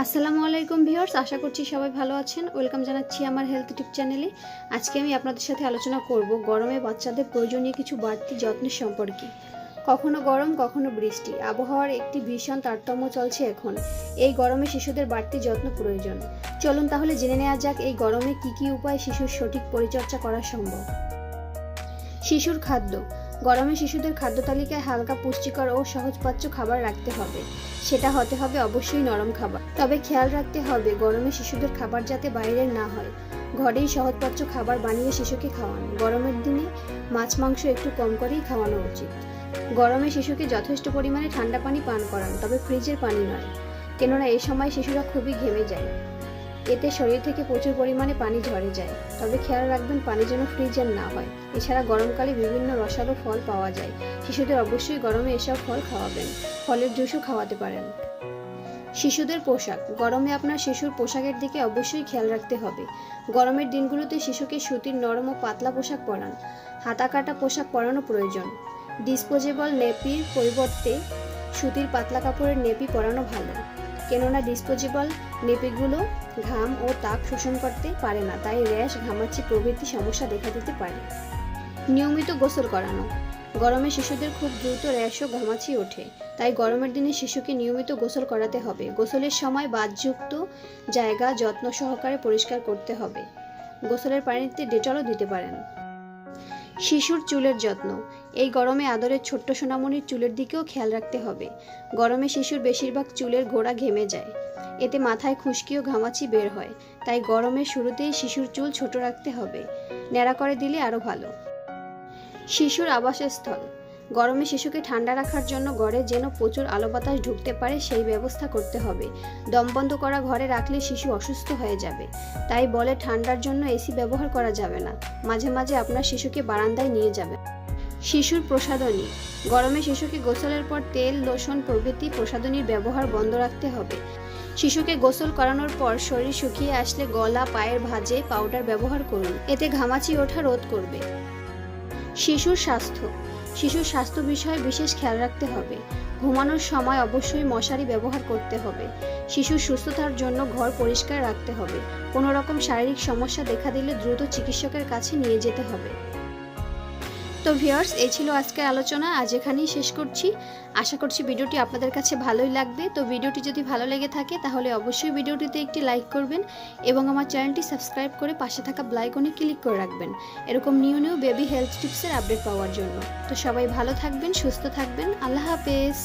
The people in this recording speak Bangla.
আসসালামু আলাইকুম ভিউয়ার্স, আশা করছি সবাই ভালো আছেন। ওয়েলকাম জানাচ্ছি আমার হেলথ টিপ চ্যানেলে। আজকে আমি আপনাদের সাথে আলোচনা করব গরমে বাচ্চাদের প্রয়োজনীয় কিছু বাড়তি যত্নের সম্পর্কে। কখনো গরম কখনো বৃষ্টি, আবহাওয়ার একটি ভীষণ তারতম্য চলছে এখন। এই গরমে শিশুদের বাড়তি যত্ন প্রয়োজন। চলুন তাহলে জেনে নেওয়া যাক এই গরমে কি উপায়ে শিশুর সঠিক পরিচর্যা করা সম্ভব। শিশুর খাদ্য। গরমে শিশুদের খাদ্য তালিকায় হালকা, পুষ্টিকর ও সহজপাচ্য খাবার রাখতে হবে। সেটা হতে হবে অবশ্যই নরম খাবার। তবে খেয়াল রাখতে হবে গরমে শিশুদের খাবার যাতে বাইরের না হয়। ঘরেই সহজপাচ্য খাবার বানিয়ে শিশুকে খাওয়ান। গরমের দিনে মাছ মাংস একটু কম করেই খাওয়ানো উচিত। গরমে শিশুকে যথেষ্ট পরিমাণে ঠান্ডা পানি পান করান, তবে ফ্রিজের পানি নয়, কেননা এই সময় শিশুরা খুবই ঘেমে যায়। এতে শরীর থেকে প্রচুর পরিমাণে পানি ঝরে যায়। তবে খেয়াল রাখবেন পানি যেন ফ্রিজের না হয়। এছাড়া গরমকালে বিভিন্ন রসালো ফল পাওয়া যায়। শিশুদের অবশ্যই গরমে এসব ফল খাওয়াবেন। ফলের জুসও খাওয়াতে পারেন। শিশুদের পোশাক। গরমে আপনার শিশুর পোশাকের দিকে অবশ্যই খেয়াল রাখতে হবে। গরমের দিনগুলোতে শিশুকে সুতির নরম ও পাতলা পোশাক পরান। হাতা কাটা পোশাক পরানো প্রয়োজন। ডিসপোজেবল নেপির পরিবর্তে সুতির পাতলা কাপড়ের নেপি পরানো ভালো, কেননা ডিসপোজেবল নেপিগুলো ঘাম ও তাপ শোষণ করতে পারে না, তাই র্যাশ, ঘামাচি প্রভৃতি সমস্যা দেখা দিতে পারে। নিয়মিত গোসল করানো। গরমে শিশুদের খুব দ্রুত র্যাশ ও ঘামাচি ওঠে, তাই গরমের দিনে শিশুকে নিয়মিত গোসল করাতে হবে। গোসলের সময় বাতযুক্ত জায়গা যত্ন সহকারে পরিষ্কার করতে হবে। গোসলের পানিতে ডেটলও দিতে পারেন। শিশুর চুলের যত্ন। এই গরমে আদরের ছোট্ট সোনামণির চুলের দিকেও খেয়াল রাখতে হবে। গরমে শিশুর বেশিরভাগ চুলের গোড়া ঘেমে যায়। এতে মাথায় খুশকি ও ঘামাচি বের হয়, তাই গরমের শুরুতেই শিশুর চুল ছোট রাখতে হবে। ন্যাড়া করে দিলে আরও ভালো। শিশুর আবাসস্থল। গরমে শিশুকে ঠান্ডা রাখার জন্য ঘরে যেন প্রচুর আলো বাতাস ঢুকতে পারে সেই ব্যবস্থা করতে হবে। দম বন্ধ করা ঘরে রাখলে শিশু অসুস্থ হয়ে যাবে, তাই বলে ঠান্ডার জন্য এসি ব্যবহার করা যাবে না। মাঝে মাঝে আপনার শিশুকে বারান্দায় নিয়ে যাবেন। শিশুর প্রসাধনী। গরমে শিশুকে গোসলের পর তেল, লোশন প্রভৃতি প্রসাধনীর ব্যবহার বন্ধ রাখতে হবে। শিশুকে গোসল করানোর পর শরীর শুকিয়ে আসলে গলা, পায়ের ভাঁজে পাউডার ব্যবহার করুন। এতে ঘামাচি ওঠা রোধ করবে। শিশুর স্বাস্থ্য। শিশুর স্বাস্থ্য বিষয়ে বিশেষ খেয়াল রাখতে হবে। ঘুমানোর সময় অবশ্যই মশারি ব্যবহার করতে হবে। শিশুর সুস্থতার জন্য ঘর পরিষ্কার রাখতে হবে। কোনো রকম শারীরিক সমস্যা দেখা দিলে দ্রুত চিকিৎসকের কাছে নিয়ে যেতে হবে। তো ভিউয়ার্স, এই ছিল আজকের আলোচনা। আজ এখানেই শেষ করছি। আশা করছি ভিডিওটি আপনাদের কাছে ভালোই লাগবে। তো ভিডিওটি যদি ভালো লেগে থাকে তাহলে অবশ্যই ভিডিওটিতে একটি লাইক করবেন এবং আমার চ্যানেলটি সাবস্ক্রাইব করে পাশে থাকা বেল আইকনে ক্লিক করে রাখবেন, এরকম নিউ বেবি হেলথ টিপসের আপডেট পাওয়ার জন্য। তো সবাই ভালো থাকবেন, সুস্থ থাকবেন। আল্লাহ হাফেজ।